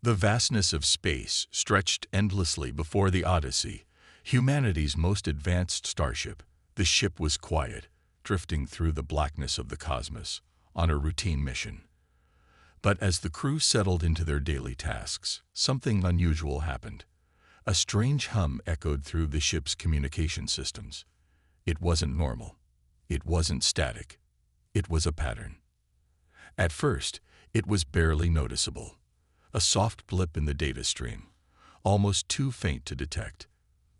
The vastness of space stretched endlessly before the Odyssey, humanity's most advanced starship. The ship was quiet, drifting through the blackness of the cosmos, on a routine mission. But as the crew settled into their daily tasks, something unusual happened. A strange hum echoed through the ship's communication systems. It wasn't normal. It wasn't static. It was a pattern. At first, it was barely noticeable. A soft blip in the data stream, almost too faint to detect.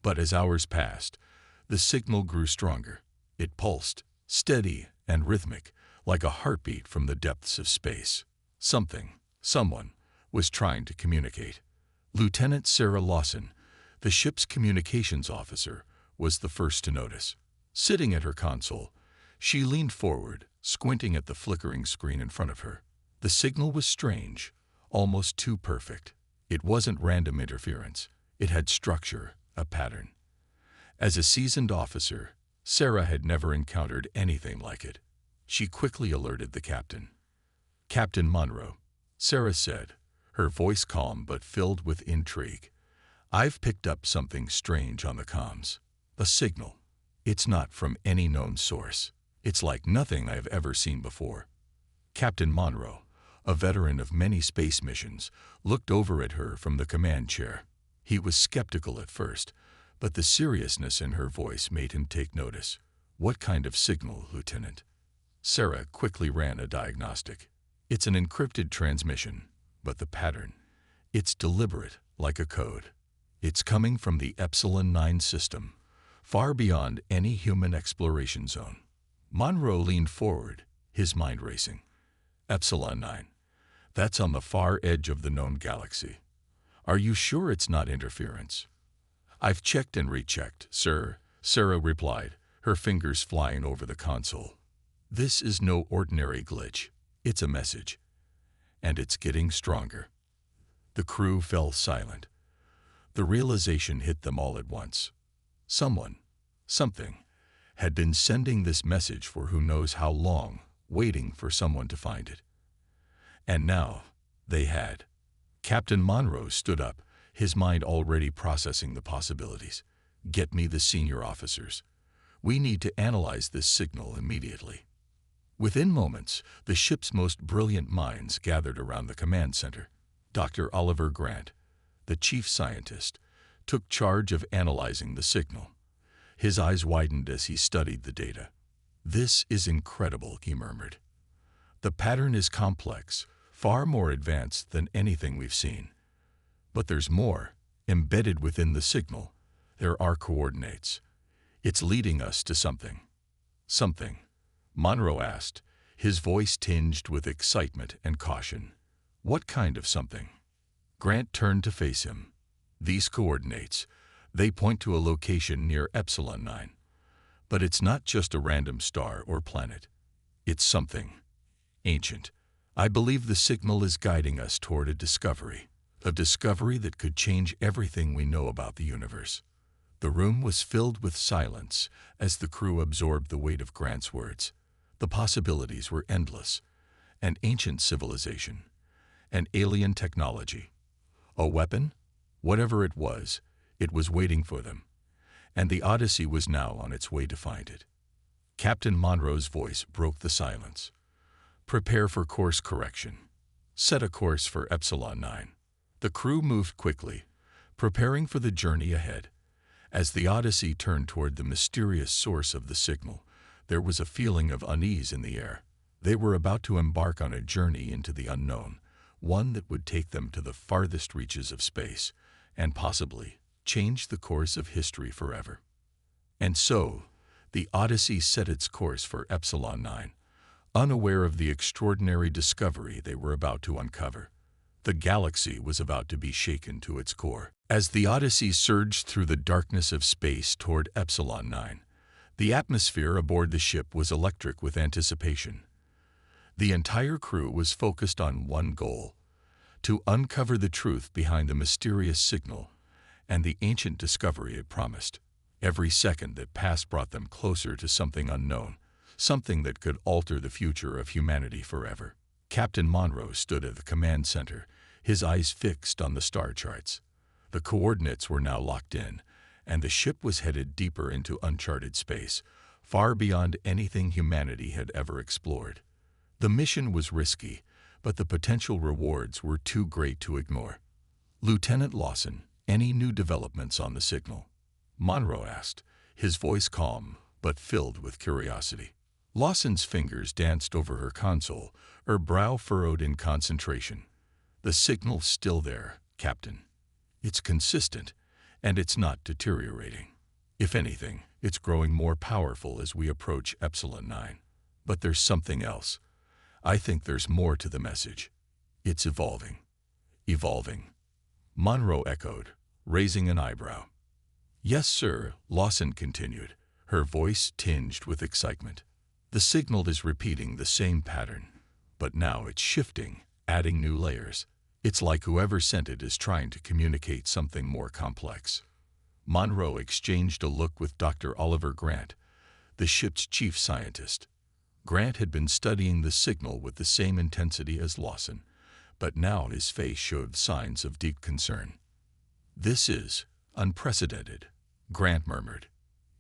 But as hours passed, the signal grew stronger. It pulsed, steady and rhythmic, like a heartbeat from the depths of space. Someone, was trying to communicate. Lieutenant Sarah Lawson, the ship's communications officer, was the first to notice. Sitting at her console, she leaned forward, squinting at the flickering screen in front of her. The signal was strange, almost too perfect. It wasn't random interference. It had structure, a pattern. As a seasoned officer, Sarah had never encountered anything like it. She quickly alerted the captain. "Captain Monroe," Sarah said, her voice calm but filled with intrigue. "I've picked up something strange on the comms. A signal. It's not from any known source. It's like nothing I've ever seen before." Captain Monroe, a veteran of many space missions, looked over at her from the command chair. He was skeptical at first, but the seriousness in her voice made him take notice. "What kind of signal, Lieutenant?" Sarah quickly ran a diagnostic. "It's an encrypted transmission, but the pattern, it's deliberate, like a code. It's coming from the Epsilon 9 system, far beyond any human exploration zone." Monroe leaned forward, his mind racing. "Epsilon 9. That's on the far edge of the known galaxy. Are you sure it's not interference?" "I've checked and rechecked, sir," Sarah replied, her fingers flying over the console. "This is no ordinary glitch. It's a message. And it's getting stronger." The crew fell silent. The realization hit them all at once. Something, had been sending this message for who knows how long, waiting for someone to find it. And now, they had. Captain Monroe stood up, his mind already processing the possibilities. "Get me the senior officers. We need to analyze this signal immediately." Within moments, the ship's most brilliant minds gathered around the command center. Dr. Oliver Grant, the chief scientist, took charge of analyzing the signal. His eyes widened as he studied the data. "This is incredible," he murmured. "The pattern is complex, far more advanced than anything we've seen. But there's more. Embedded within the signal, there are coordinates. It's leading us to something." "Something?" Monroe asked, his voice tinged with excitement and caution. "What kind of something?" Grant turned to face him. "These coordinates, they point to a location near Epsilon 9. But it's not just a random star or planet. It's something ancient. I believe the signal is guiding us toward a discovery that could change everything we know about the universe." The room was filled with silence as the crew absorbed the weight of Grant's words. The possibilities were endless. An ancient civilization, an alien technology, a weapon, whatever it was waiting for them, and the Odyssey was now on its way to find it. Captain Monroe's voice broke the silence. "Prepare for course correction. Set a course for Epsilon 9. The crew moved quickly, preparing for the journey ahead. As the Odyssey turned toward the mysterious source of the signal, there was a feeling of unease in the air. They were about to embark on a journey into the unknown, one that would take them to the farthest reaches of space, and possibly change the course of history forever. And so, the Odyssey set its course for Epsilon 9, unaware of the extraordinary discovery they were about to uncover. The galaxy was about to be shaken to its core. As the Odyssey surged through the darkness of space toward Epsilon 9, the atmosphere aboard the ship was electric with anticipation. The entire crew was focused on one goal: to uncover the truth behind the mysterious signal and the ancient discovery it promised. Every second that passed brought them closer to something unknown, something that could alter the future of humanity forever. Captain Monroe stood at the command center, his eyes fixed on the star charts. The coordinates were now locked in, and the ship was headed deeper into uncharted space, far beyond anything humanity had ever explored. The mission was risky, but the potential rewards were too great to ignore. "Lieutenant Lawson, any new developments on the signal?" Monroe asked, his voice calm but filled with curiosity. Lawson's fingers danced over her console, her brow furrowed in concentration. "The signal's still there, Captain. It's consistent, and it's not deteriorating. If anything, it's growing more powerful as we approach Epsilon 9. But there's something else. I think there's more to the message. It's evolving." "Evolving?" Monroe echoed, raising an eyebrow. "Yes, sir," Lawson continued, her voice tinged with excitement. "The signal is repeating the same pattern, but now it's shifting, adding new layers. It's like whoever sent it is trying to communicate something more complex." Monroe exchanged a look with Dr. Oliver Grant, the ship's chief scientist. Grant had been studying the signal with the same intensity as Lawson, but now his face showed signs of deep concern. "This is unprecedented," Grant murmured.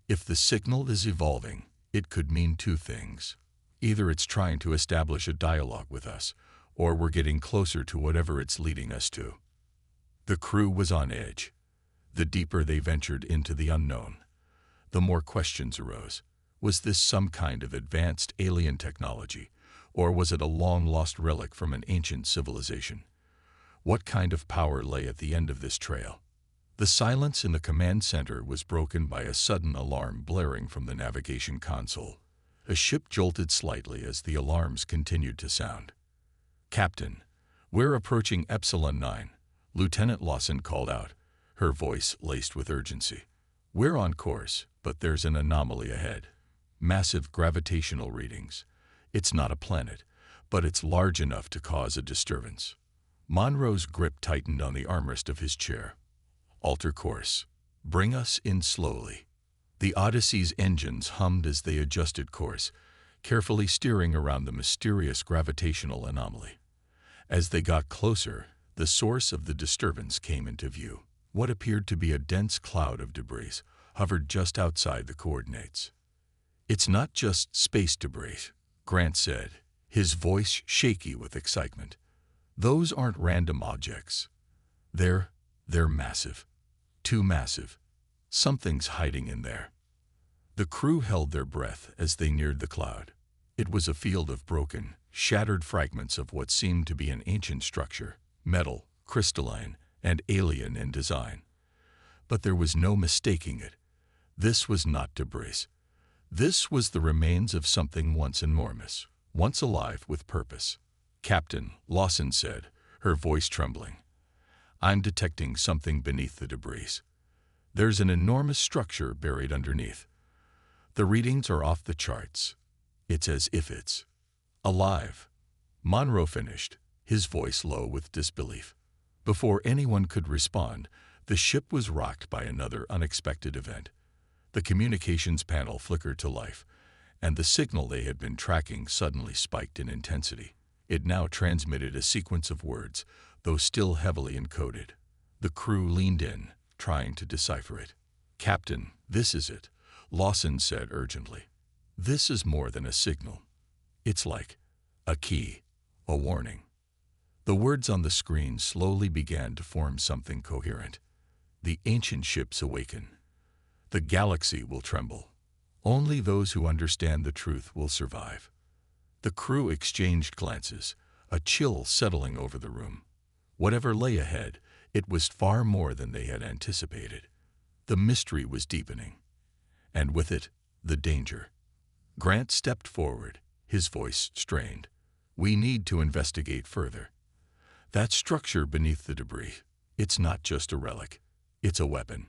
"If the signal is evolving, it could mean two things. Either it's trying to establish a dialogue with us, or we're getting closer to whatever it's leading us to." The crew was on edge. The deeper they ventured into the unknown, the more questions arose. Was this some kind of advanced alien technology, or was it a long-lost relic from an ancient civilization? What kind of power lay at the end of this trail? The silence in the command center was broken by a sudden alarm blaring from the navigation console. The ship jolted slightly as the alarms continued to sound. "Captain, we're approaching Epsilon 9, Lieutenant Lawson called out, her voice laced with urgency. "We're on course, but there's an anomaly ahead. Massive gravitational readings. It's not a planet, but it's large enough to cause a disturbance." Monroe's grip tightened on the armrest of his chair. "Alter course. Bring us in slowly." The Odyssey's engines hummed as they adjusted course, carefully steering around the mysterious gravitational anomaly. As they got closer, the source of the disturbance came into view. What appeared to be a dense cloud of debris hovered just outside the coordinates. "It's not just space debris," Grant said, his voice shaky with excitement. "Those aren't random objects. They're massive. Too massive. Something's hiding in there." The crew held their breath as they neared the cloud. It was a field of broken, shattered fragments of what seemed to be an ancient structure, metal, crystalline, and alien in design. But there was no mistaking it. This was not debris. This was the remains of something once enormous, once alive with purpose. "Captain," Lawson said, her voice trembling, "I'm detecting something beneath the debris. There's an enormous structure buried underneath. The readings are off the charts. It's as if it's alive." Monroe finished, his voice low with disbelief. Before anyone could respond, the ship was rocked by another unexpected event. The communications panel flickered to life, and the signal they had been tracking suddenly spiked in intensity. It now transmitted a sequence of words, though still heavily encoded. The crew leaned in, trying to decipher it. "Captain, this is it," Lawson said urgently. "This is more than a signal. It's like a key, a warning." The words on the screen slowly began to form something coherent. "The ancient ships awaken. The galaxy will tremble. Only those who understand the truth will survive." The crew exchanged glances, a chill settling over the room. Whatever lay ahead, it was far more than they had anticipated. The mystery was deepening, and with it, the danger. Grant stepped forward, his voice strained. "We need to investigate further. That structure beneath the debris, it's not just a relic, it's a weapon.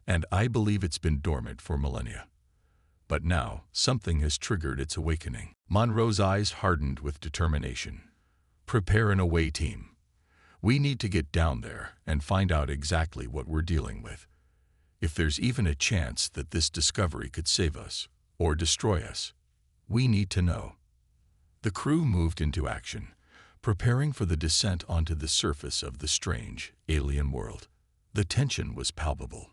And I believe it's been dormant for millennia. But now, something has triggered its awakening." Monroe's eyes hardened with determination. "Prepare an away team. We need to get down there and find out exactly what we're dealing with. If there's even a chance that this discovery could save us or destroy us, we need to know." The crew moved into action, preparing for the descent onto the surface of the strange, alien world. The tension was palpable.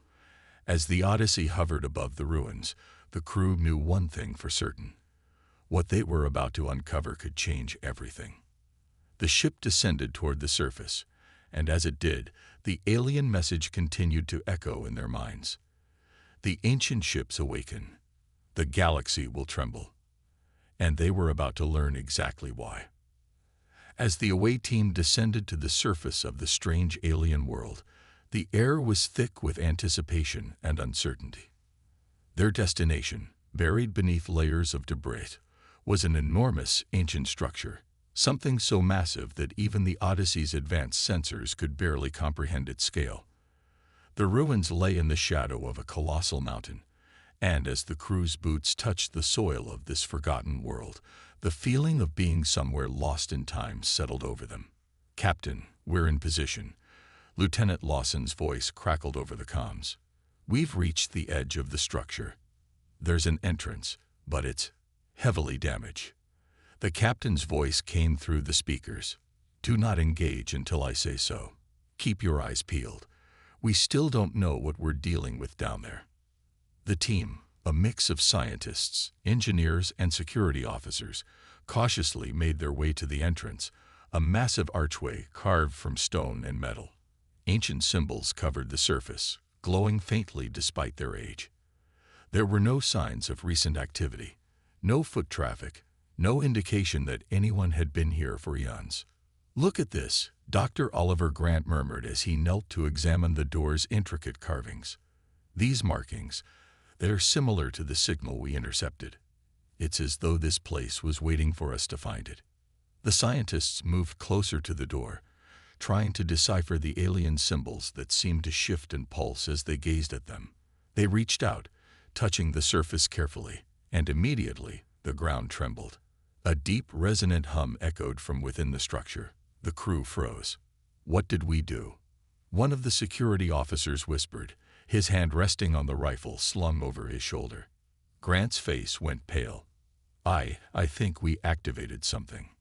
As the Odyssey hovered above the ruins, the crew knew one thing for certain. What they were about to uncover could change everything. The ship descended toward the surface, and as it did, the alien message continued to echo in their minds. The ancient ships awaken. The galaxy will tremble. And they were about to learn exactly why. As the away team descended to the surface of the strange alien world, the air was thick with anticipation and uncertainty. Their destination, buried beneath layers of debris, was an enormous ancient structure, something so massive that even the Odyssey's advanced sensors could barely comprehend its scale. The ruins lay in the shadow of a colossal mountain, and as the crew's boots touched the soil of this forgotten world, the feeling of being somewhere lost in time settled over them. "Captain, we're in position." Lieutenant Lawson's voice crackled over the comms. "We've reached the edge of the structure. There's an entrance, but it's heavily damaged." The captain's voice came through the speakers. "Do not engage until I say so. Keep your eyes peeled. We still don't know what we're dealing with down there." The team, a mix of scientists, engineers, and security officers, cautiously made their way to the entrance, a massive archway carved from stone and metal. Ancient symbols covered the surface, glowing faintly despite their age. There were no signs of recent activity, no foot traffic, no indication that anyone had been here for eons. "Look at this," Dr. Oliver Grant murmured as he knelt to examine the door's intricate carvings. "These markings, they're similar to the signal we intercepted. It's as though this place was waiting for us to find it." The scientists moved closer to the door, trying to decipher the alien symbols that seemed to shift and pulse as they gazed at them. They reached out, touching the surface carefully, and immediately the ground trembled. A deep, resonant hum echoed from within the structure. The crew froze. "What did we do?" One of the security officers whispered, his hand resting on the rifle slung over his shoulder. Grant's face went pale. I think we activated something."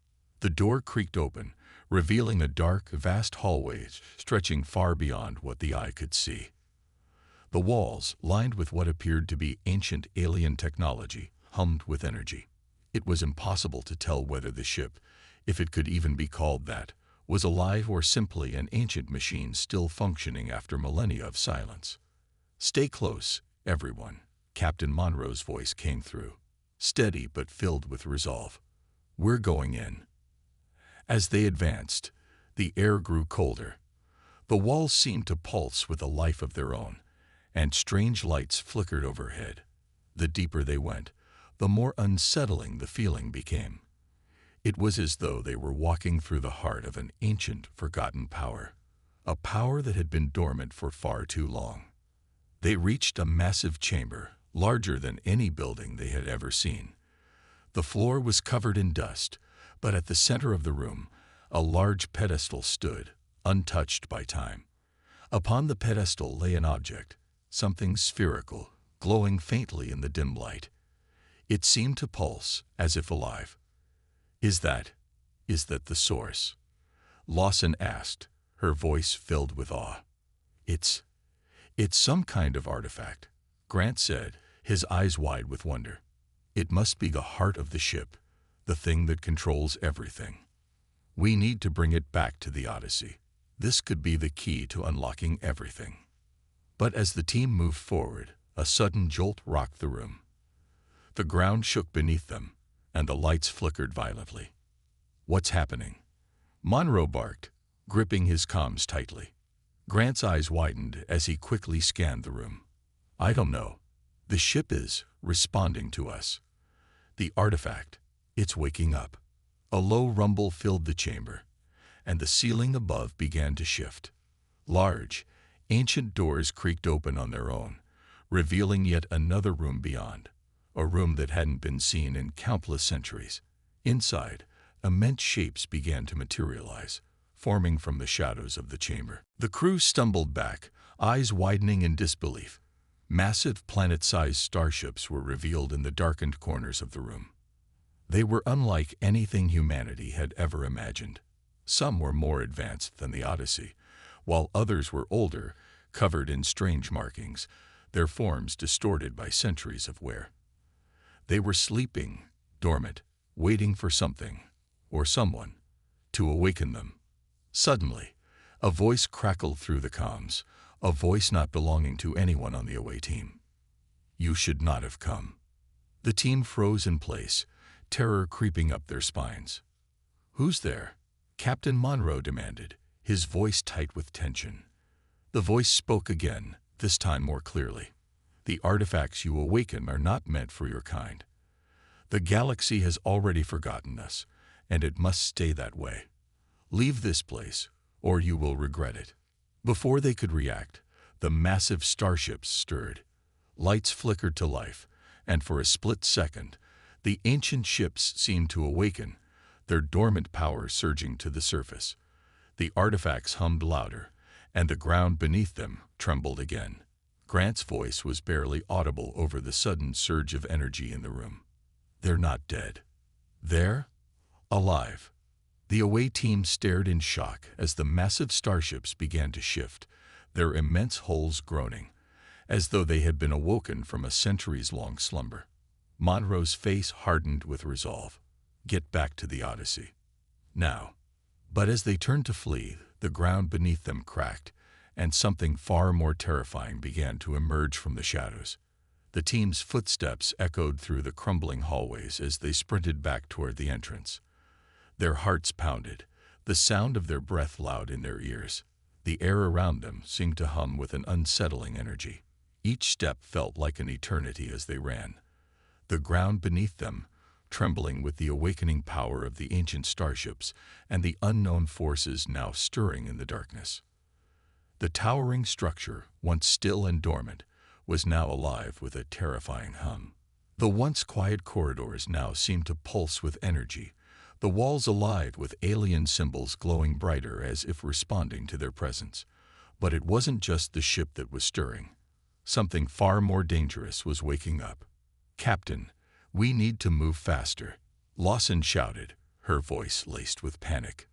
The door creaked open, revealing a dark, vast hallway stretching far beyond what the eye could see. The walls, lined with what appeared to be ancient alien technology, hummed with energy. It was impossible to tell whether the ship, if it could even be called that, was alive or simply an ancient machine still functioning after millennia of silence. "Stay close, everyone," Captain Monroe's voice came through, steady but filled with resolve. "We're going in." As they advanced, the air grew colder. The walls seemed to pulse with a life of their own, and strange lights flickered overhead. The deeper they went, the more unsettling the feeling became. It was as though they were walking through the heart of an ancient, forgotten power, a power that had been dormant for far too long. They reached a massive chamber, larger than any building they had ever seen. The floor was covered in dust, but at the center of the room, a large pedestal stood, untouched by time. Upon the pedestal lay an object, something spherical, glowing faintly in the dim light. It seemed to pulse, as if alive. Is that the source?" Lawson asked, her voice filled with awe. It's some kind of artifact," Grant said, his eyes wide with wonder. "It must be the heart of the ship, the thing that controls everything. We need to bring it back to the Odyssey. This could be the key to unlocking everything." But as the team moved forward, a sudden jolt rocked the room. The ground shook beneath them, and the lights flickered violently. "What's happening?" Monroe barked, gripping his comms tightly. Grant's eyes widened as he quickly scanned the room. "I don't know. The ship is responding to us. The artifact, it's waking up." A low rumble filled the chamber, and the ceiling above began to shift. Large, ancient doors creaked open on their own, revealing yet another room beyond, a room that hadn't been seen in countless centuries. Inside, immense shapes began to materialize, forming from the shadows of the chamber. The crew stumbled back, eyes widening in disbelief. Massive planet-sized starships were revealed in the darkened corners of the room. They were unlike anything humanity had ever imagined. Some were more advanced than the Odyssey, while others were older, covered in strange markings, their forms distorted by centuries of wear. They were sleeping, dormant, waiting for something, or someone, to awaken them. Suddenly, a voice crackled through the comms, a voice not belonging to anyone on the away team. "You should not have come." The team froze in place, terror creeping up their spines. "Who's there?" Captain Monroe demanded, his voice tight with tension. The voice spoke again, this time more clearly. "The artifacts you awaken are not meant for your kind. The galaxy has already forgotten us, and it must stay that way. Leave this place, or you will regret it." Before they could react, the massive starships stirred. Lights flickered to life, and for a split second, the ancient ships seemed to awaken, their dormant power surging to the surface. The artifacts hummed louder, and the ground beneath them trembled again. Grant's voice was barely audible over the sudden surge of energy in the room. "They're not dead. They're alive." The away team stared in shock as the massive starships began to shift, their immense hulls groaning, as though they had been awoken from a centuries-long slumber. Monroe's face hardened with resolve. Get back to the Odyssey. Now. But as they turned to flee, the ground beneath them cracked, and something far more terrifying began to emerge from the shadows. The team's footsteps echoed through the crumbling hallways as they sprinted back toward the entrance. Their hearts pounded, the sound of their breath loud in their ears. The air around them seemed to hum with an unsettling energy. Each step felt like an eternity as they ran. The ground beneath them, trembling with the awakening power of the ancient starships and the unknown forces now stirring in the darkness. The towering structure, once still and dormant, was now alive with a terrifying hum. The once quiet corridors now seemed to pulse with energy, the walls alive with alien symbols glowing brighter as if responding to their presence. But it wasn't just the ship that was stirring. Something far more dangerous was waking up. "Captain, we need to move faster," Lawson shouted, her voice laced with panic.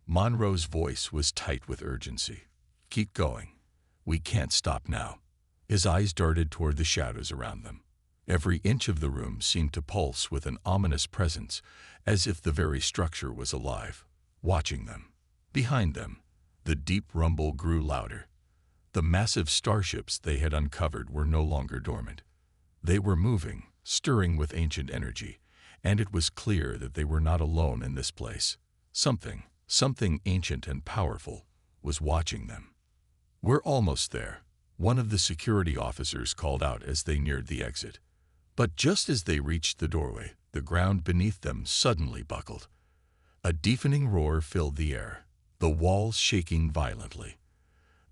Monroe's voice was tight with urgency. "Keep going. We can't stop now." His eyes darted toward the shadows around them. Every inch of the room seemed to pulse with an ominous presence, as if the very structure was alive, watching them. Behind them, the deep rumble grew louder. The massive starships they had uncovered were no longer dormant. They were moving, stirring with ancient energy, and it was clear that they were not alone in this place. Something ancient and powerful, was watching them. "We're almost there," one of the security officers called out as they neared the exit. But just as they reached the doorway, the ground beneath them suddenly buckled. A deafening roar filled the air, the walls shaking violently.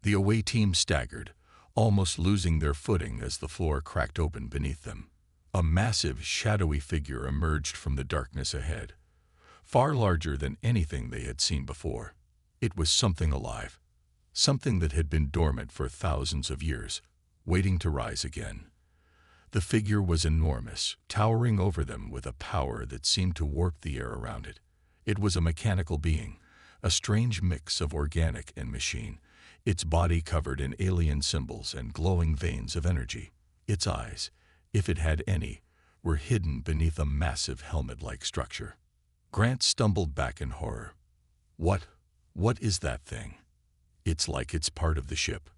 The away team staggered, almost losing their footing as the floor cracked open beneath them. A massive, shadowy figure emerged from the darkness ahead, far larger than anything they had seen before. It was something alive, something that had been dormant for thousands of years, waiting to rise again. The figure was enormous, towering over them with a power that seemed to warp the air around it. It was a mechanical being, a strange mix of organic and machine, its body covered in alien symbols and glowing veins of energy. Its eyes, if it had any, were hidden beneath a massive helmet-like structure. Grant stumbled back in horror. What is that thing? It's like it's part of the ship."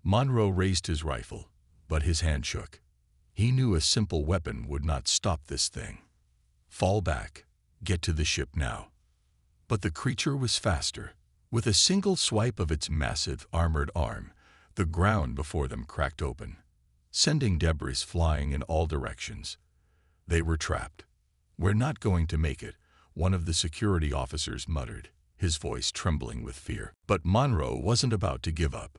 Monroe raised his rifle, but his hand shook. He knew a simple weapon would not stop this thing. "Fall back. Get to the ship now." But the creature was faster. With a single swipe of its massive, armored arm, the ground before them cracked open, sending debris flying in all directions. They were trapped. "We're not going to make it," one of the security officers muttered, his voice trembling with fear. But Monroe wasn't about to give up.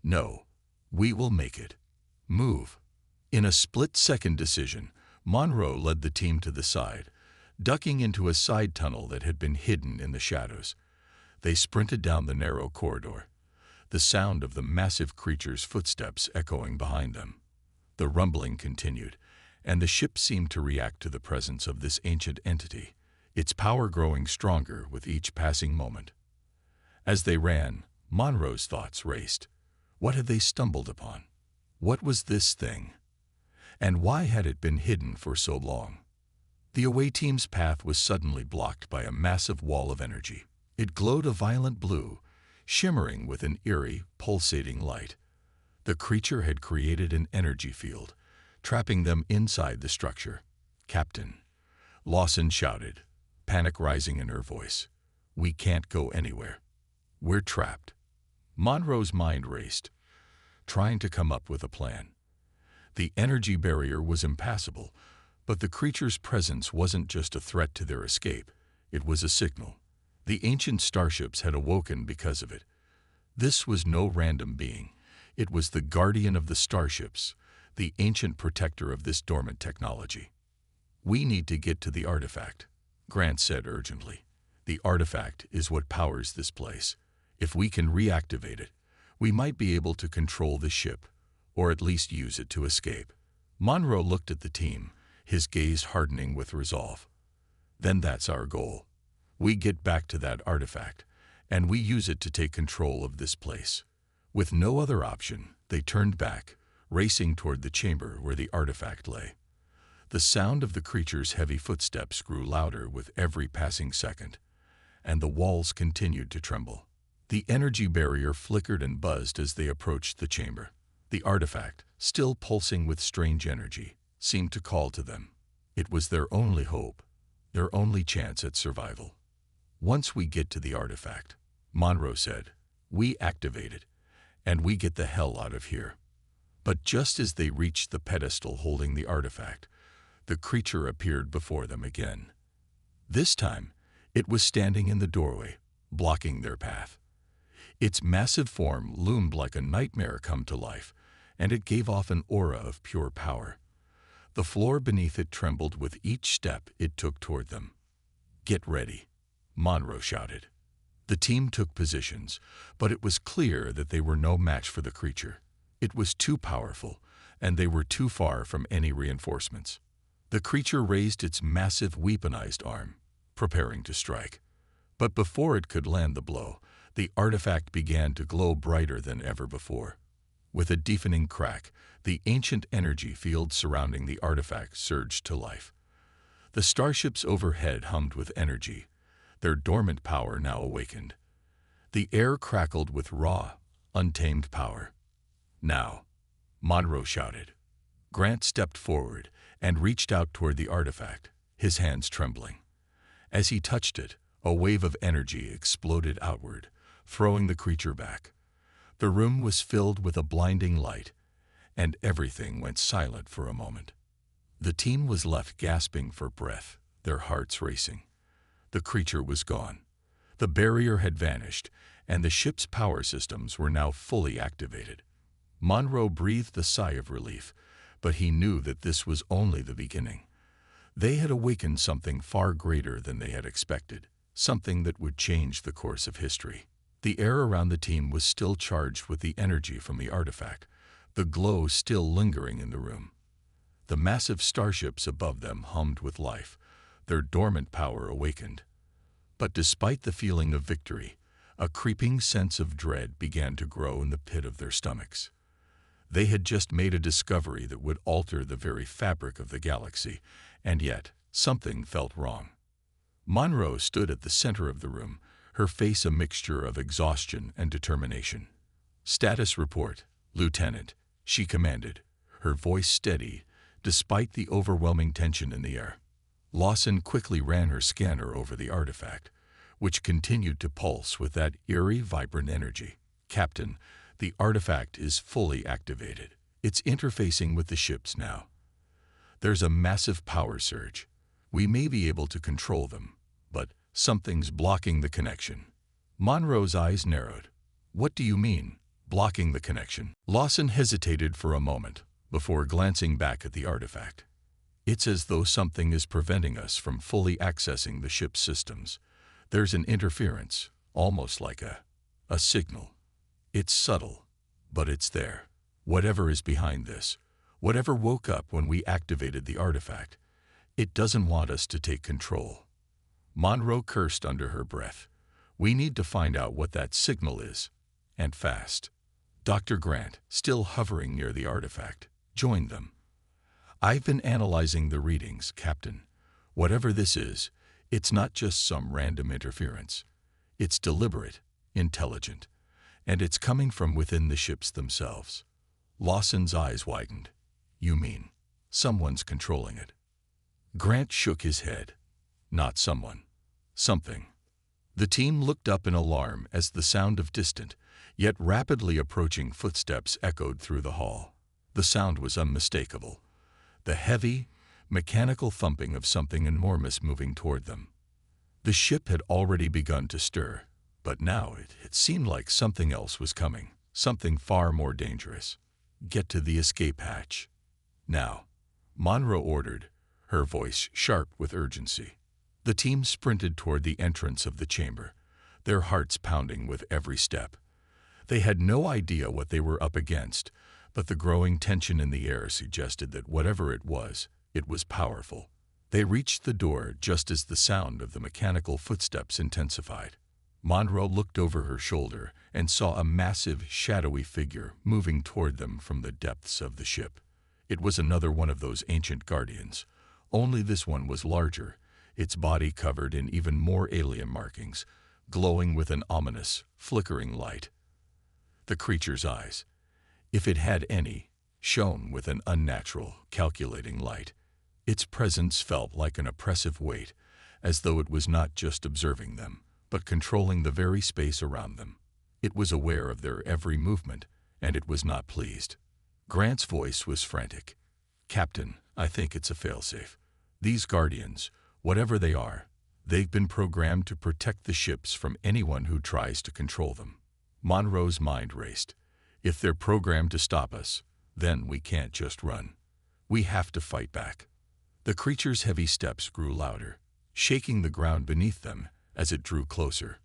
"No, we will make it. Move." In a split-second decision, Monroe led the team to the side, ducking into a side tunnel that had been hidden in the shadows. They sprinted down the narrow corridor, the sound of the massive creature's footsteps echoing behind them. The rumbling continued, and the ship seemed to react to the presence of this ancient entity, its power growing stronger with each passing moment. As they ran, Monroe's thoughts raced. What had they stumbled upon? What was this thing? And why had it been hidden for so long? The away team's path was suddenly blocked by a massive wall of energy. It glowed a violent blue, shimmering with an eerie, pulsating light. The creature had created an energy field, trapping them inside the structure. "Captain," Lawson shouted, panic rising in her voice. "We can't go anywhere. We're trapped." Monroe's mind raced, trying to come up with a plan. The energy barrier was impassable, but the creature's presence wasn't just a threat to their escape. It was a signal. The ancient starships had awoken because of it. This was no random being. It was the guardian of the starships, the ancient protector of this dormant technology. "We need to get to the artifact," Grant said urgently. "The artifact is what powers this place. If we can reactivate it, we might be able to control the ship, or at least use it to escape." Monroe looked at the team, his gaze hardening with resolve. "Then that's our goal. We get back to that artifact, and we use it to take control of this place." With no other option, they turned back, racing toward the chamber where the artifact lay. The sound of the creature's heavy footsteps grew louder with every passing second, and the walls continued to tremble. The energy barrier flickered and buzzed as they approached the chamber. The artifact, still pulsing with strange energy, seemed to call to them. It was their only hope, their only chance at survival. "Once we get to the artifact," Monroe said, "we activate it, and we get the hell out of here." But just as they reached the pedestal holding the artifact, the creature appeared before them again. This time, it was standing in the doorway, blocking their path. Its massive form loomed like a nightmare come to life, and it gave off an aura of pure power. The floor beneath it trembled with each step it took toward them. "Get ready," Monroe shouted. The team took positions, but it was clear that they were no match for the creature. It was too powerful, and they were too far from any reinforcements. The creature raised its massive weaponized arm, preparing to strike. But before it could land the blow, the artifact began to glow brighter than ever before. With a deafening crack, the ancient energy field surrounding the artifact surged to life. The starships overhead hummed with energy, their dormant power now awakened. The air crackled with raw, untamed power. "Now," Monroe shouted. Grant stepped forward and reached out toward the artifact, his hands trembling. As he touched it, a wave of energy exploded outward, throwing the creature back. The room was filled with a blinding light, and everything went silent for a moment. The team was left gasping for breath, their hearts racing. The creature was gone. The barrier had vanished, and the ship's power systems were now fully activated. Monroe breathed a sigh of relief, but he knew that this was only the beginning. They had awakened something far greater than they had expected, something that would change the course of history. The air around the team was still charged with the energy from the artifact, the glow still lingering in the room. The massive starships above them hummed with life, their dormant power awakened. But despite the feeling of victory, a creeping sense of dread began to grow in the pit of their stomachs. They had just made a discovery that would alter the very fabric of the galaxy, and yet something felt wrong. Monroe stood at the center of the room, her face a mixture of exhaustion and determination. "Status report, Lieutenant," she commanded, her voice steady, despite the overwhelming tension in the air. Lawson quickly ran her scanner over the artifact, which continued to pulse with that eerie, vibrant energy. "Captain, the artifact is fully activated. It's interfacing with the ships now. There's a massive power surge. We may be able to control them, but something's blocking the connection." Monroe's eyes narrowed. "What do you mean, blocking the connection?" Lawson hesitated for a moment before glancing back at the artifact. "It's as though something is preventing us from fully accessing the ship's systems. There's an interference, almost like a signal. It's subtle, but it's there. Whatever is behind this, whatever woke up when we activated the artifact, it doesn't want us to take control." Monroe cursed under her breath. We need to find out what that signal is, and fast. Dr. Grant, still hovering near the artifact, joined them. I've been analyzing the readings, Captain. Whatever this is, it's not just some random interference. It's deliberate, intelligent, and it's coming from within the ships themselves. Lawson's eyes widened. You mean, someone's controlling it? Grant shook his head. Not someone. Something. The team looked up in alarm as the sound of distant, yet rapidly approaching footsteps echoed through the hall. The sound was unmistakable. The heavy, mechanical thumping of something enormous moving toward them. The ship had already begun to stir, but now it seemed like something else was coming, something far more dangerous. Get to the escape hatch. Now, Monroe ordered, her voice sharp with urgency. The team sprinted toward the entrance of the chamber, their hearts pounding with every step. They had no idea what they were up against, but the growing tension in the air suggested that whatever it was powerful. They reached the door just as the sound of the mechanical footsteps intensified. Monroe looked over her shoulder and saw a massive, shadowy figure moving toward them from the depths of the ship. It was another one of those ancient guardians, only this one was larger, its body covered in even more alien markings, glowing with an ominous, flickering light. The creature's eyes, if it had any, shone with an unnatural, calculating light. Its presence felt like an oppressive weight, as though it was not just observing them, but controlling the very space around them. It was aware of their every movement, and it was not pleased. Grant's voice was frantic. Captain, I think it's a failsafe. These guardians, whatever they are, they've been programmed to protect the ships from anyone who tries to control them. Monroe's mind raced. If they're programmed to stop us, then we can't just run. We have to fight back. The creature's heavy steps grew louder, shaking the ground beneath them as it drew closer.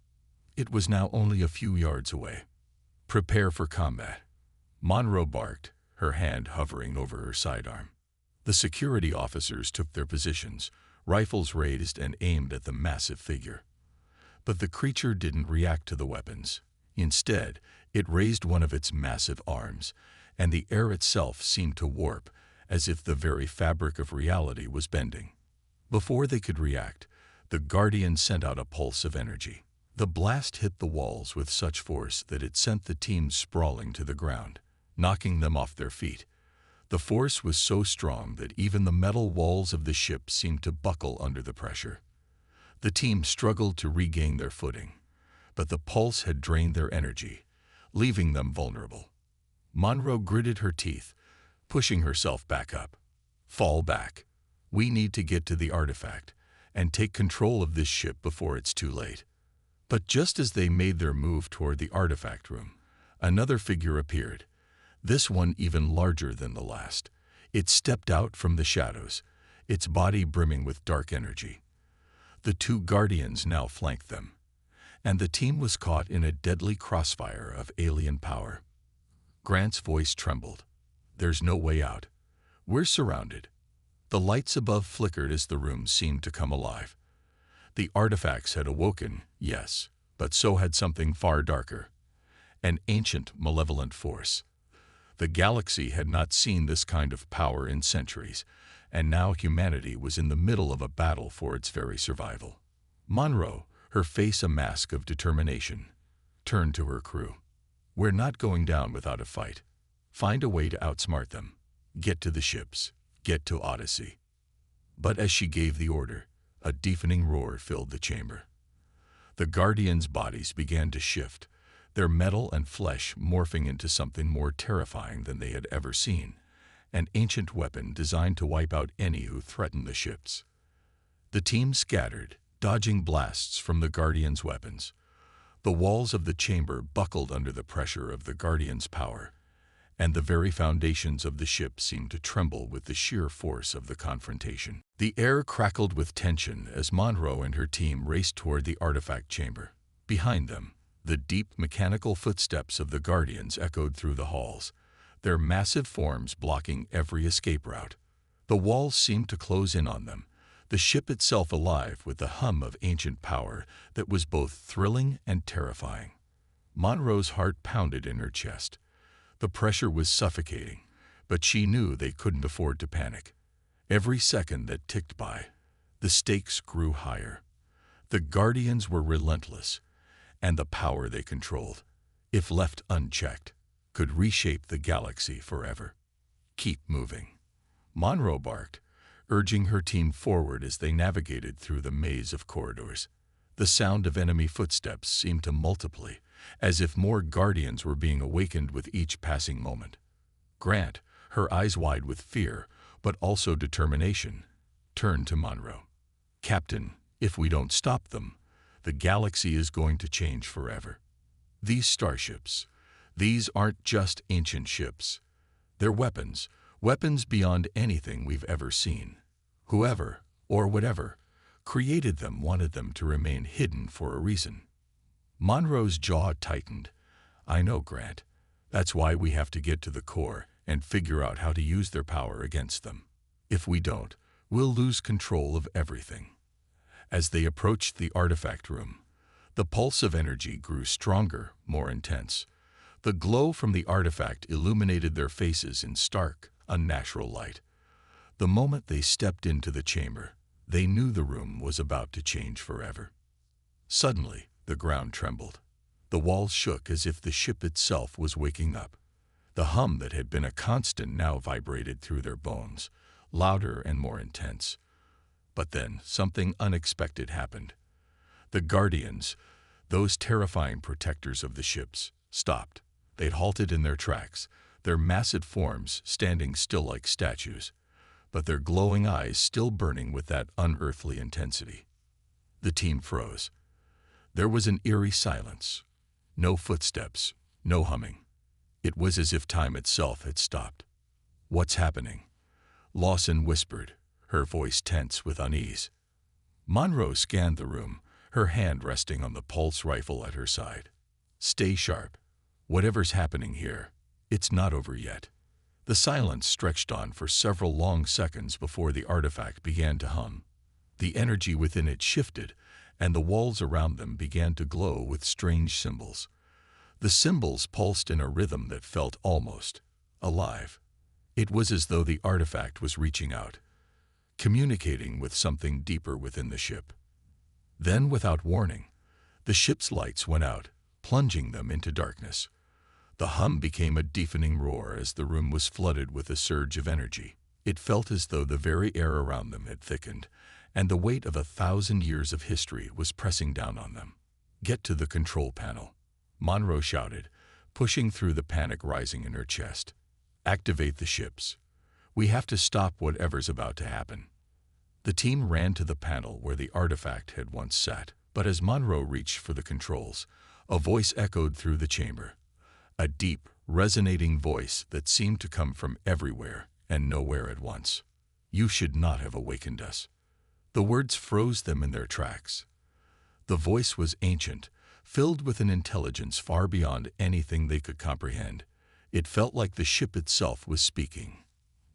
It was now only a few yards away. Prepare for combat. Monroe barked, her hand hovering over her sidearm. The security officers took their positions, rifles raised and aimed at the massive figure. But the creature didn't react to the weapons. Instead, it raised one of its massive arms, and the air itself seemed to warp, as if the very fabric of reality was bending. Before they could react, the Guardian sent out a pulse of energy. The blast hit the walls with such force that it sent the team sprawling to the ground, knocking them off their feet. The force was so strong that even the metal walls of the ship seemed to buckle under the pressure. The team struggled to regain their footing, but the pulse had drained their energy, leaving them vulnerable. Monroe gritted her teeth, pushing herself back up. Fall back. We need to get to the artifact and take control of this ship before it's too late. But just as they made their move toward the artifact room, another figure appeared, this one even larger than the last. It stepped out from the shadows, its body brimming with dark energy. The two guardians now flanked them, and the team was caught in a deadly crossfire of alien power. Grant's voice trembled. There's no way out. We're surrounded. The lights above flickered as the room seemed to come alive. The artifacts had awoken, yes, but so had something far darker. An ancient, malevolent force. The galaxy had not seen this kind of power in centuries, and now humanity was in the middle of a battle for its very survival. Monroe, her face a mask of determination, turned to her crew. We're not going down without a fight. Find a way to outsmart them. Get to the ships. Get to Odyssey. But as she gave the order, a deafening roar filled the chamber. The Guardians' bodies began to shift, their metal and flesh morphing into something more terrifying than they had ever seen, an ancient weapon designed to wipe out any who threatened the ships. The team scattered, dodging blasts from the Guardians' weapons. The walls of the chamber buckled under the pressure of the Guardians' power, and the very foundations of the ship seemed to tremble with the sheer force of the confrontation. The air crackled with tension as Monroe and her team raced toward the artifact chamber. Behind them, the deep mechanical footsteps of the Guardians echoed through the halls, their massive forms blocking every escape route. The walls seemed to close in on them, the ship itself alive with the hum of ancient power that was both thrilling and terrifying. Monroe's heart pounded in her chest. The pressure was suffocating, but she knew they couldn't afford to panic. Every second that ticked by, the stakes grew higher. The Guardians were relentless, and the power they controlled, if left unchecked, could reshape the galaxy forever. "Keep moving," Monroe barked, urging her team forward as they navigated through the maze of corridors. The sound of enemy footsteps seemed to multiply, as if more Guardians were being awakened with each passing moment. Grant, her eyes wide with fear, but also determination, turned to Monroe. "Captain, if we don't stop them, the galaxy is going to change forever. These starships, these aren't just ancient ships. They're weapons, weapons beyond anything we've ever seen. Whoever, or whatever, created them wanted them to remain hidden for a reason." Monroe's jaw tightened. "I know, Grant. That's why we have to get to the core and figure out how to use their power against them. If we don't, we'll lose control of everything." As they approached the artifact room, the pulse of energy grew stronger, more intense. The glow from the artifact illuminated their faces in stark, unnatural light. The moment they stepped into the chamber, they knew the room was about to change forever. Suddenly, the ground trembled. The walls shook as if the ship itself was waking up. The hum that had been a constant now vibrated through their bones, louder and more intense. But then something unexpected happened. The Guardians, those terrifying protectors of the ships, stopped. They'd halted in their tracks, their massive forms standing still like statues, but their glowing eyes still burning with that unearthly intensity. The team froze. There was an eerie silence. No footsteps, no humming. It was as if time itself had stopped. "What's happening?" Lawson whispered, her voice tense with unease. Monroe scanned the room, her hand resting on the pulse rifle at her side. "Stay sharp. Whatever's happening here, it's not over yet." The silence stretched on for several long seconds before the artifact began to hum. The energy within it shifted, and the walls around them began to glow with strange symbols. The symbols pulsed in a rhythm that felt almost alive. It was as though the artifact was reaching out, communicating with something deeper within the ship. Then, without warning, the ship's lights went out, plunging them into darkness. The hum became a deafening roar as the room was flooded with a surge of energy. It felt as though the very air around them had thickened, and the weight of 1,000 years of history was pressing down on them. "Get to the control panel," Monroe shouted, pushing through the panic rising in her chest. "Activate the ships. We have to stop whatever's about to happen." The team ran to the panel where the artifact had once sat, but as Monroe reached for the controls, a voice echoed through the chamber. A deep, resonating voice that seemed to come from everywhere and nowhere at once. "You should not have awakened us." The words froze them in their tracks. The voice was ancient, filled with an intelligence far beyond anything they could comprehend. It felt like the ship itself was speaking.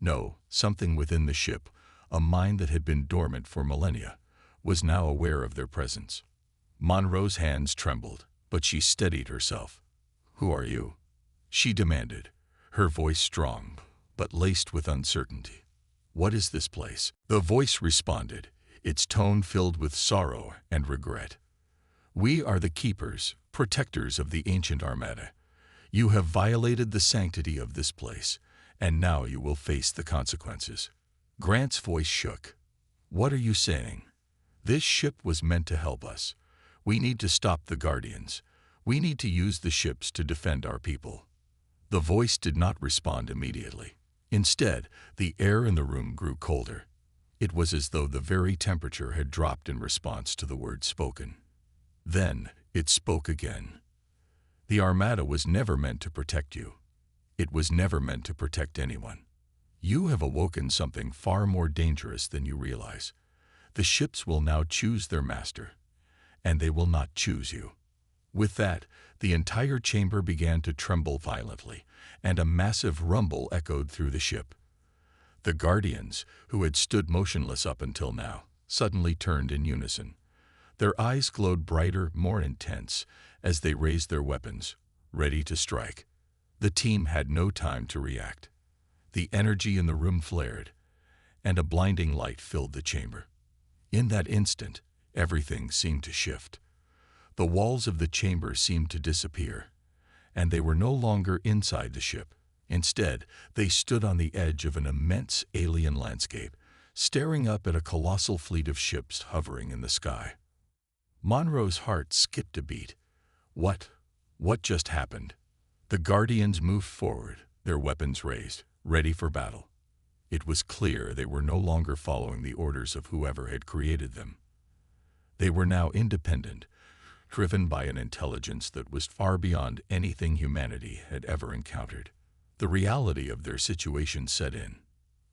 No, something within the ship, a mind that had been dormant for millennia, was now aware of their presence. Monroe's hands trembled, but she steadied herself. "Who are you?" she demanded, her voice strong, but laced with uncertainty. "What is this place?" The voice responded, its tone filled with sorrow and regret. "We are the keepers, protectors of the ancient armada. You have violated the sanctity of this place, and now you will face the consequences." Grant's voice shook. "What are you saying? This ship was meant to help us. We need to stop the Guardians. We need to use the ships to defend our people." The voice did not respond immediately. Instead, the air in the room grew colder. It was as though the very temperature had dropped in response to the words spoken. Then it spoke again. "The Armada was never meant to protect you. It was never meant to protect anyone. You have awoken something far more dangerous than you realize. The ships will now choose their master, and they will not choose you." With that, the entire chamber began to tremble violently, and a massive rumble echoed through the ship. The Guardians, who had stood motionless up until now, suddenly turned in unison. Their eyes glowed brighter, more intense, as they raised their weapons, ready to strike. The team had no time to react. The energy in the room flared, and a blinding light filled the chamber. In that instant, everything seemed to shift. The walls of the chamber seemed to disappear, and they were no longer inside the ship. Instead, they stood on the edge of an immense alien landscape, staring up at a colossal fleet of ships hovering in the sky. Monroe's heart skipped a beat. What just happened? The Guardians moved forward, their weapons raised, ready for battle. It was clear they were no longer following the orders of whoever had created them. They were now independent, driven by an intelligence that was far beyond anything humanity had ever encountered. The reality of their situation set in.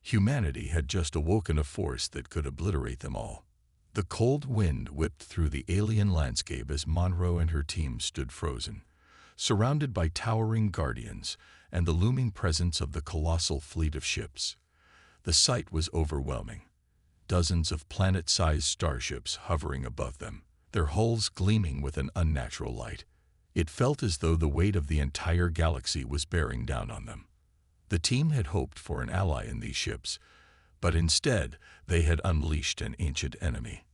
Humanity had just awoken a force that could obliterate them all. The cold wind whipped through the alien landscape as Monroe and her team stood frozen, surrounded by towering guardians and the looming presence of the colossal fleet of ships. The sight was overwhelming. Dozens of planet-sized starships hovering above them, their hulls gleaming with an unnatural light. It felt as though the weight of the entire galaxy was bearing down on them. The team had hoped for an ally in these ships, but instead they had unleashed an ancient enemy.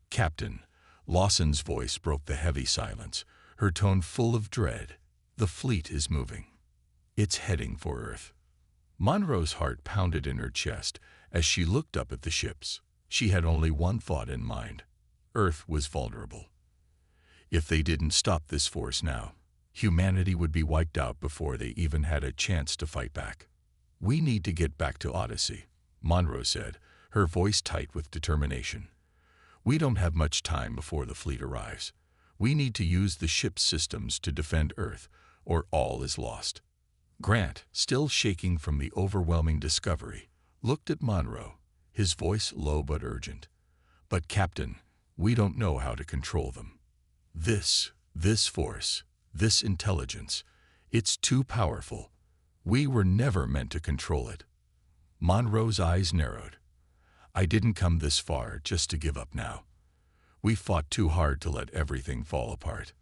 "Captain," Lawson's voice broke the heavy silence, her tone full of dread. "The fleet is moving. It's heading for Earth." Monroe's heart pounded in her chest as she looked up at the ships. She had only one thought in mind. Earth was vulnerable. If they didn't stop this force now, humanity would be wiped out before they even had a chance to fight back. "We need to get back to Odyssey," Monroe said, her voice tight with determination. "We don't have much time before the fleet arrives. We need to use the ship's systems to defend Earth, or all is lost." Grant, still shaking from the overwhelming discovery, looked at Monroe, his voice low but urgent. "But Captain, we don't know how to control them. This force, this intelligence, it's too powerful. We were never meant to control it." Monroe's eyes narrowed. "I didn't come this far just to give up now. We fought too hard to let everything fall apart."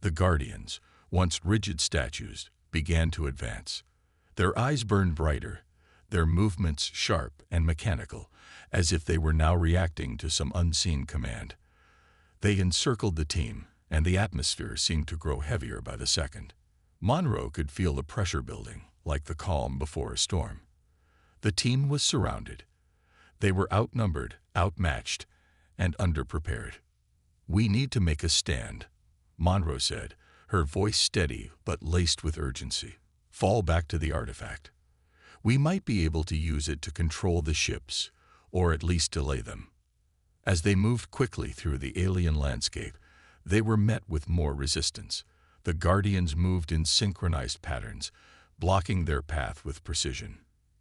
The Guardians, once rigid statues, began to advance. Their eyes burned brighter, their movements sharp and mechanical, as if they were now reacting to some unseen command. They encircled the team, and the atmosphere seemed to grow heavier by the second. Monroe could feel the pressure building, like the calm before a storm. The team was surrounded. They were outnumbered, outmatched, and underprepared. "We need to make a stand," Monroe said, her voice steady but laced with urgency. "Fall back to the artifact. We might be able to use it to control the ships, or at least delay them." As they moved quickly through the alien landscape, they were met with more resistance. The Guardians moved in synchronized patterns, blocking their path with precision.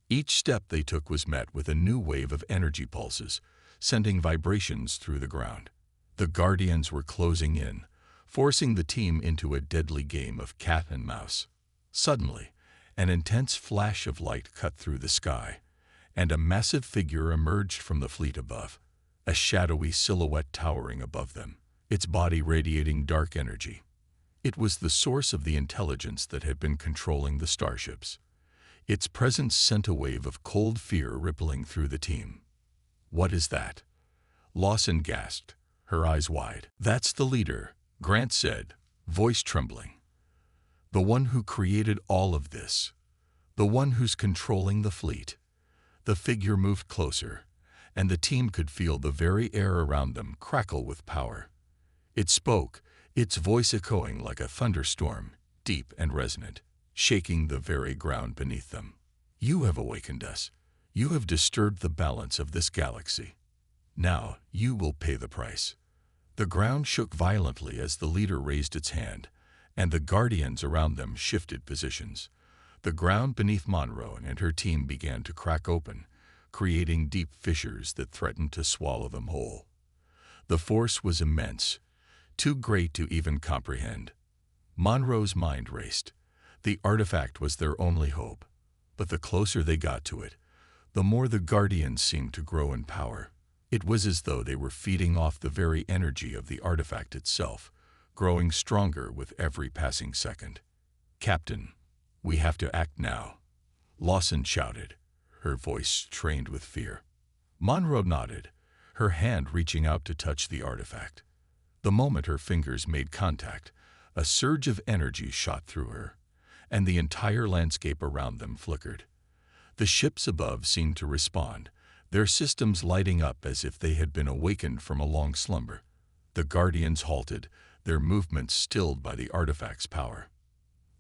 Each step they took was met with a new wave of energy pulses, sending vibrations through the ground. The Guardians were closing in, forcing the team into a deadly game of cat and mouse. Suddenly, an intense flash of light cut through the sky, and a massive figure emerged from the fleet above, a shadowy silhouette towering above them, its body radiating dark energy. It was the source of the intelligence that had been controlling the starships. Its presence sent a wave of cold fear rippling through the team. "What is that?" Lawson gasped, her eyes wide. "That's the leader," Grant said, voice trembling. "The one who created all of this. The one who's controlling the fleet." The figure moved closer, and the team could feel the very air around them crackle with power. It spoke, its voice echoing like a thunderstorm, deep and resonant, shaking the very ground beneath them. "You have awakened us. You have disturbed the balance of this galaxy. Now you will pay the price." The ground shook violently as the leader raised its hand, and the Guardians around them shifted positions. The ground beneath Monroe and her team began to crack open, creating deep fissures that threatened to swallow them whole. The force was immense, too great to even comprehend. Monroe's mind raced. The artifact was their only hope, but the closer they got to it, the more the Guardians seemed to grow in power. It was as though they were feeding off the very energy of the artifact itself, growing stronger with every passing second. "Captain, we have to act now," Lawson shouted, her voice trained with fear. Monroe nodded, her hand reaching out to touch the artifact. The moment her fingers made contact, a surge of energy shot through her, and the entire landscape around them flickered. The ships above seemed to respond, their systems lighting up as if they had been awakened from a long slumber. The Guardians halted, their movements stilled by the artifact's power.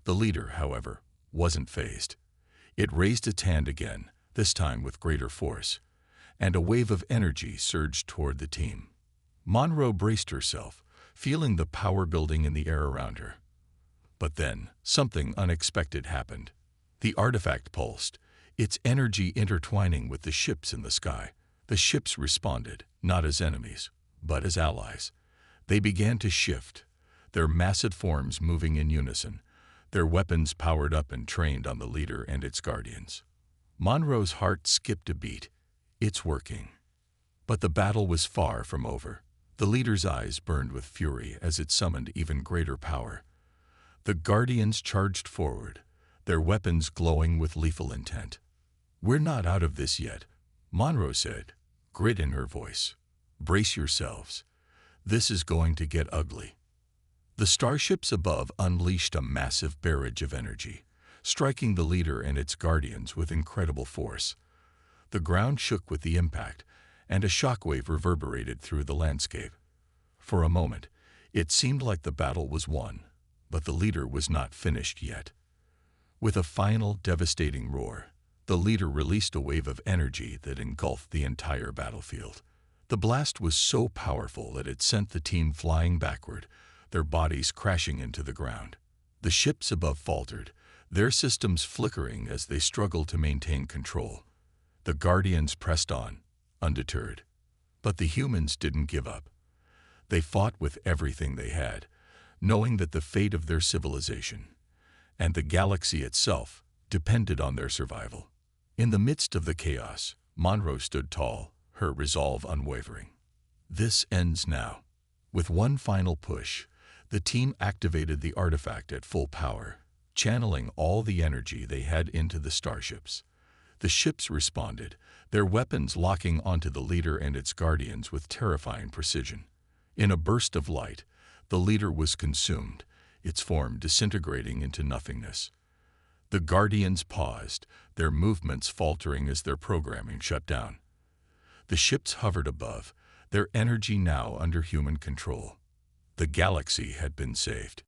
The leader, however, wasn't fazed. It raised its hand again, this time with greater force, and a wave of energy surged toward the team. Monroe braced herself, feeling the power building in the air around her. But then, something unexpected happened. The artifact pulsed, its energy intertwining with the ships in the sky. The ships responded, not as enemies, but as allies. They began to shift, their massive forms moving in unison, their weapons powered up and trained on the leader and its guardians. Monroe's heart skipped a beat. It's working. But the battle was far from over. The leader's eyes burned with fury as it summoned even greater power. The Guardians charged forward, their weapons glowing with lethal intent. "We're not out of this yet," Monroe said, grit in her voice. "Brace yourselves. This is going to get ugly." The starships above unleashed a massive barrage of energy, striking the leader and its guardians with incredible force. The ground shook with the impact, and a shockwave reverberated through the landscape. For a moment, it seemed like the battle was won, but the leader was not finished yet. With a final, devastating roar, the leader released a wave of energy that engulfed the entire battlefield. The blast was so powerful that it sent the team flying backward, their bodies crashing into the ground. The ships above faltered, their systems flickering as they struggled to maintain control. The Guardians pressed on, undeterred. But the humans didn't give up. They fought with everything they had, knowing that the fate of their civilization, and the galaxy itself, depended on their survival. In the midst of the chaos, Monroe stood tall, her resolve unwavering. "This ends now." With one final push, the team activated the artifact at full power, channeling all the energy they had into the starships. The ships responded, their weapons locking onto the leader and its guardians with terrifying precision. In a burst of light, the leader was consumed, its form disintegrating into nothingness. The Guardians paused, their movements faltering as their programming shut down. The ships hovered above, their energy now under human control. The galaxy had been saved.